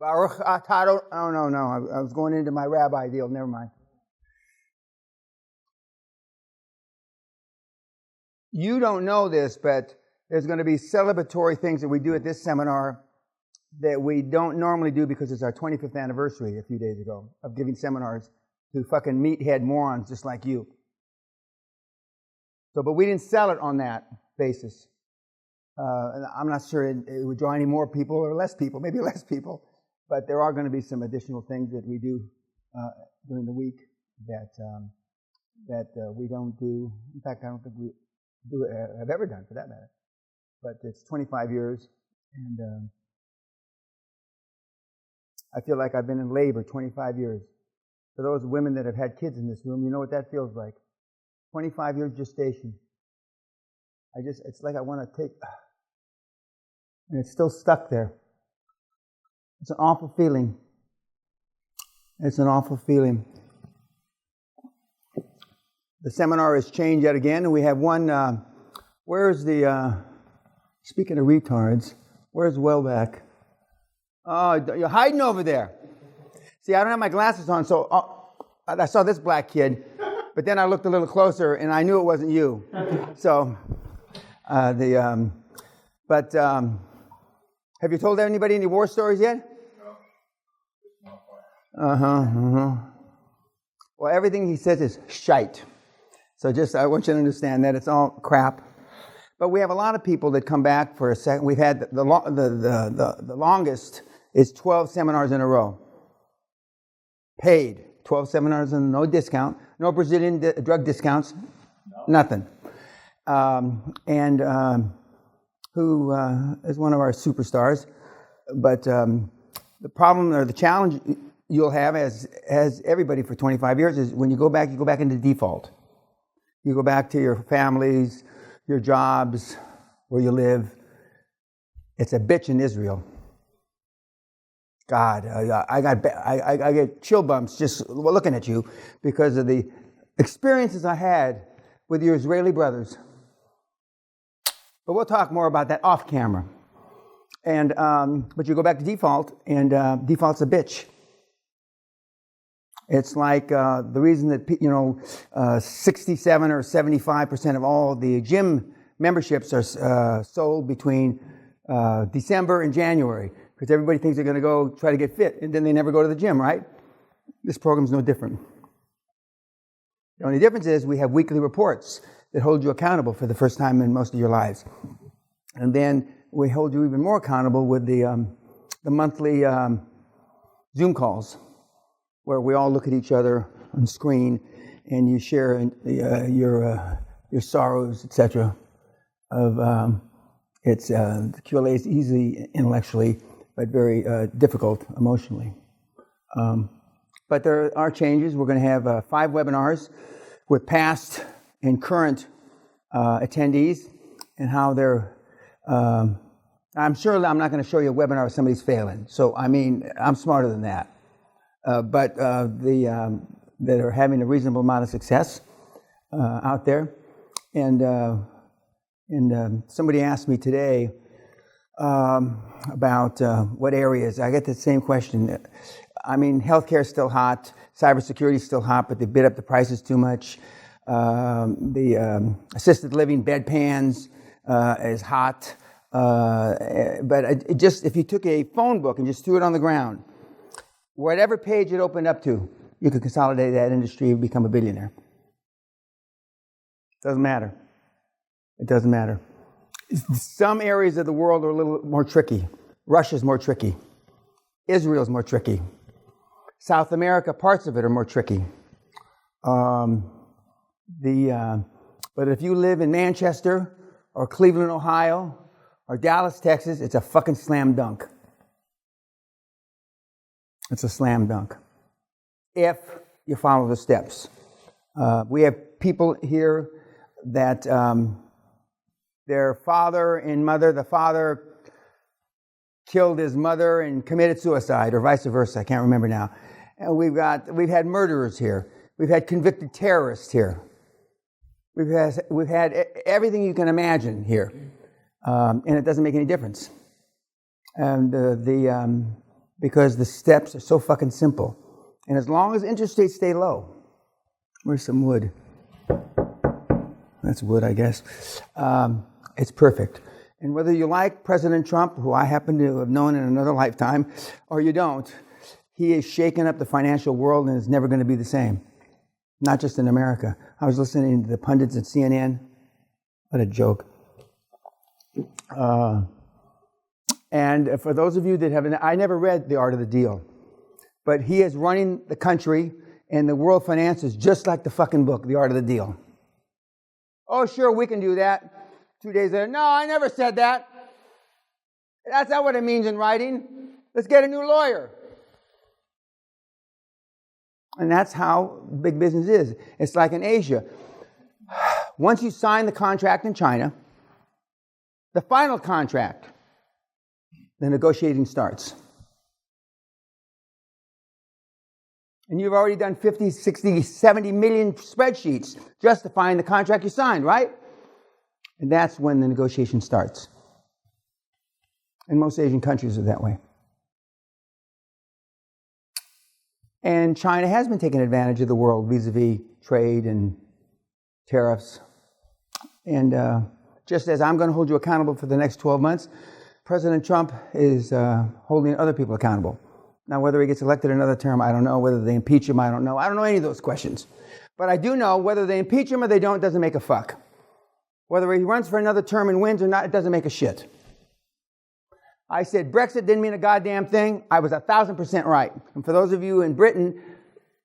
Baruch atah. Oh, no. I was going into my rabbi deal. Never mind. You don't know this, but there's going to be celebratory things that we do at this seminar that we don't normally do because it's our 25th anniversary a few days ago of giving seminars to fucking meathead morons just like you. So, but we didn't sell it on that basis. I'm not sure it would draw any more people or less people, maybe less people, but there are going to be some additional things that we do during the week that we don't do. In fact, I don't think we have ever done, for that matter. But it's 25 years, and I feel like I've been in labor 25 years. For those women that have had kids in this room, you know what that feels like. 25 years gestation. It's like I want to take, and it's still stuck there. It's an awful feeling. It's an awful feeling. The seminar has changed yet again, and we have one, where's the, speaking of retards, where's Wellback? Oh, you're hiding over there. See, I don't have my glasses on, so I saw this black kid, but then I looked a little closer, and I knew it wasn't you. So, have you told anybody any war stories yet? No. Well, everything he says is shite. So I want you to understand that it's all crap. But we have a lot of people that come back for a second. We've had the longest is 12 seminars in a row. Paid. 12 seminars and no discount. No Brazilian drug discounts. No. Nothing. Who is one of our superstars. But the problem or the challenge you'll have as everybody for 25 years is when you go back into default. You go back to your families, your jobs, where you live. It's a bitch in Israel. God, I get chill bumps just looking at you because of the experiences I had with your Israeli brothers. But we'll talk more about that off camera. And but you go back to default, and default's a bitch. It's like the reason that 67 or 75% of all the gym memberships are sold between December and January, because everybody thinks they're going to go try to get fit, and then they never go to the gym, right? This program's no different. The only difference is we have weekly reports that hold you accountable for the first time in most of your lives, and then we hold you even more accountable with the monthly Zoom calls, where we all look at each other on screen and you share your sorrows, etc. It's the QLA is easy intellectually, but very difficult emotionally. But there are changes. We're going to have 5 webinars with past and current attendees and how they're. I'm sure I'm not going to show you a webinar if somebody's failing. So I'm smarter than that. But that are having a reasonable amount of success out there, and somebody asked me today about what areas. I get the same question. Healthcare is still hot, cybersecurity is still hot, but they bid up the prices too much. The assisted living bedpans is hot, but if you took a phone book and just threw it on the ground. Whatever page it opened up to, you could consolidate that industry and become a billionaire. Doesn't matter. It doesn't matter. Some areas of the world are a little more tricky. Russia's more tricky. Israel's more tricky. South America, parts of it are more tricky. But if you live in Manchester or Cleveland, Ohio, or Dallas, Texas, it's a fucking slam dunk. It's a slam dunk if you follow the steps. We have people here that their father and mother, the father killed his mother and committed suicide, or vice versa. I can't remember now. And we've had murderers here. We've had convicted terrorists here. We've had everything you can imagine here, and it doesn't make any difference. And because the steps are so fucking simple. And as long as interest rates stay low, where's some wood? That's wood, I guess. It's perfect. And whether you like President Trump, who I happen to have known in another lifetime, or you don't, he has shaken up the financial world and is never going to be the same. Not just in America. I was listening to the pundits at CNN. What a joke. And for those of you that haven't, I never read The Art of the Deal. But he is running the country and the world finances just like the fucking book, The Art of the Deal. Oh, sure, we can do that. 2 days later, no, I never said that. That's not what it means in writing. Let's get a new lawyer. And that's how big business is. It's like in Asia. Once you sign the contract in China, the final contract, the negotiating starts. And you've already done 50, 60, 70 million spreadsheets justifying the contract you signed, right? And that's when the negotiation starts. And most Asian countries are that way. And China has been taking advantage of the world vis-a-vis trade and tariffs. And just as I'm going to hold you accountable for the next 12 months, President Trump is holding other people accountable. Now, whether he gets elected another term, I don't know. Whether they impeach him, I don't know. I don't know any of those questions. But I do know whether they impeach him or they don't, doesn't make a fuck. Whether he runs for another term and wins or not, it doesn't make a shit. I said Brexit didn't mean a goddamn thing. I was 1,000% right. And for those of you in Britain,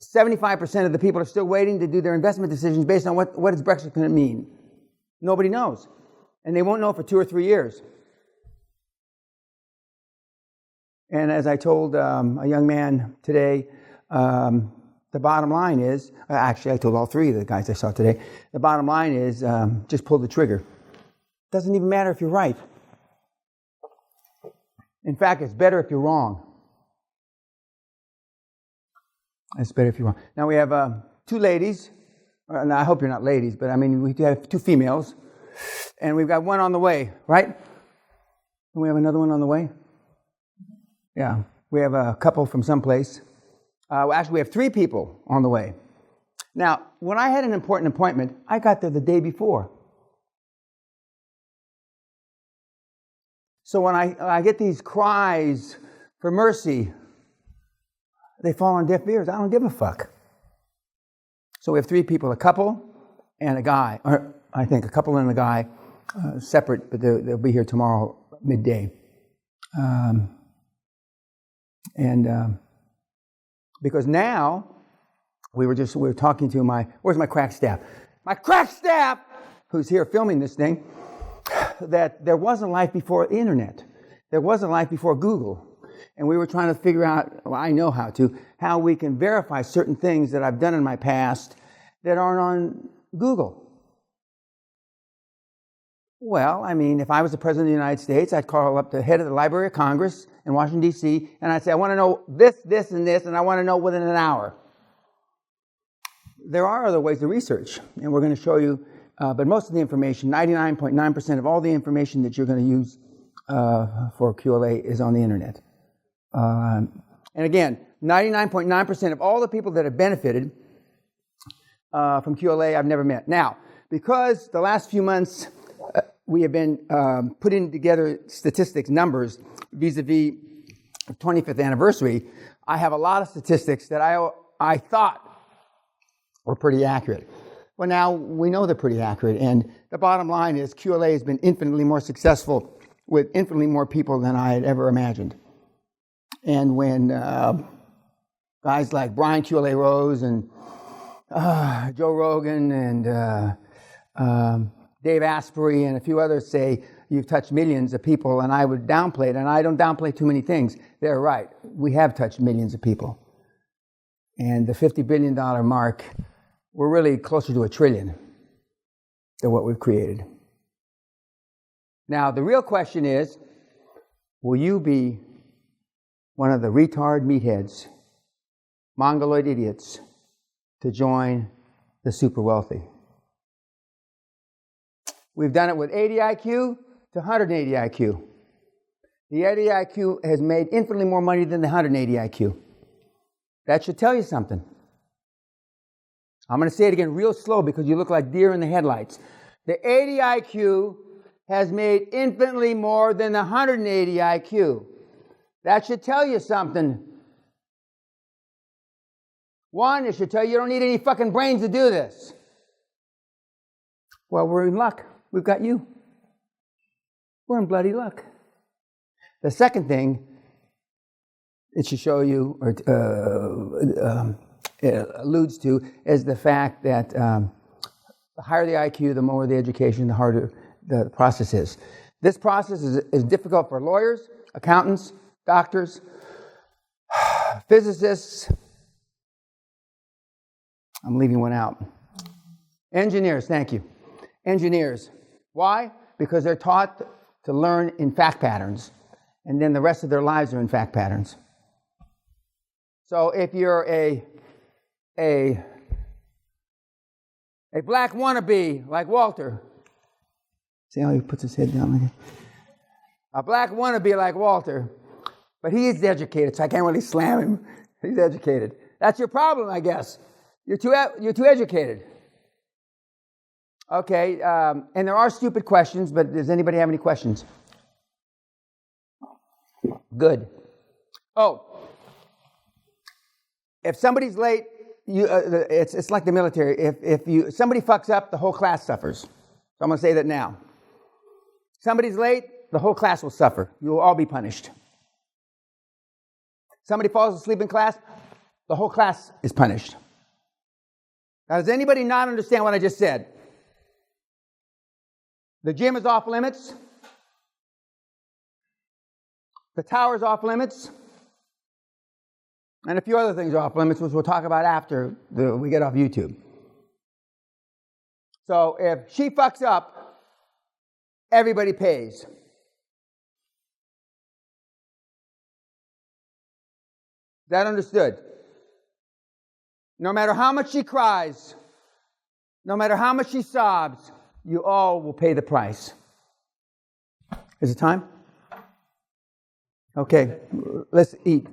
75% of the people are still waiting to do their investment decisions based on what is Brexit going to mean. Nobody knows. And they won't know for 2 or 3 years. And as I told a young man today, the bottom line is, actually I told all three of the guys I saw today, the bottom line is just pull the trigger. Doesn't even matter if you're right. In fact, it's better if you're wrong. It's better if you're wrong. Now we have 2 ladies. Now I hope you're not ladies, but I mean we have 2 females. And we've got one on the way, right? And we have another one on the way? Yeah. We have a couple from someplace. Actually, we have 3 people on the way. Now, when I had an important appointment, I got there the day before. So when I get these cries for mercy, they fall on deaf ears. I don't give a fuck. So we have 3 people, a couple and a guy. Or I think a couple and a guy, separate, but they'll be here tomorrow midday. Because now, we were talking to where's my crack staff? My crack staff, who's here filming this thing, that there was a life before the internet. There was a life before Google. And we were trying to figure out, well, I know how we can verify certain things that I've done in my past that aren't on Google. Well, I mean, if I was the President of the United States, I'd call up the head of the Library of Congress in Washington, D.C., and I'd say, I want to know this, this, and this, and I want to know within an hour. There are other ways to research, and we're going to show you, but most of the information, 99.9% of all the information that you're going to use for QLA is on the internet. And again, 99.9% of all the people that have benefited from QLA I've never met. Now, because the last few months we have been putting together statistics, numbers, vis-a-vis 25th anniversary, I have a lot of statistics that I thought were pretty accurate. Well, now we know they're pretty accurate, and the bottom line is QLA has been infinitely more successful with infinitely more people than I had ever imagined. And when guys like Brian QLA Rose and Joe Rogan and Dave Asprey and a few others say you've touched millions of people, and I would downplay it, and I don't downplay too many things. They're right. We have touched millions of people. And the $50 billion mark, we're really closer to $1 trillion than what we've created. Now, the real question is, will you be one of the retard meatheads, mongoloid idiots, to join the super wealthy? We've done it with 80 IQ to 180 IQ. The 80 IQ has made infinitely more money than the 180 IQ. That should tell you something. I'm going to say it again real slow because you look like deer in the headlights. The 80 IQ has made infinitely more than the 180 IQ. That should tell you something. One, it should tell you don't need any fucking brains to do this. Well, we're in luck. We've got you. We're in bloody luck. The second thing it should show you, or it alludes to, is the fact that the higher the IQ, the more the education, the harder the process is. This process is difficult for lawyers, accountants, doctors, physicists. I'm leaving one out. Engineers, thank you. Engineers. Why? Because they're taught to learn in fact patterns, and then the rest of their lives are in fact patterns. So if you're a black wannabe like Walter, see how he puts his head down like that? A black wannabe like Walter, but he is educated, so I can't really slam him. He's educated. That's your problem, I guess. You're too educated. Okay, and there are stupid questions, but does anybody have any questions? Good. Oh, if somebody's late, it's like the military. If somebody fucks up, the whole class suffers. So I'm going to say that now. Somebody's late, the whole class will suffer. You will all be punished. Somebody falls asleep in class, the whole class is punished. Now, does anybody not understand what I just said? The gym is off limits. The tower is off limits. And a few other things are off limits, which we'll talk about after we get off YouTube. So if she fucks up, everybody pays. Is that understood? No matter how much she cries, no matter how much she sobs, you all will pay the price. Is it time? Okay, let's eat.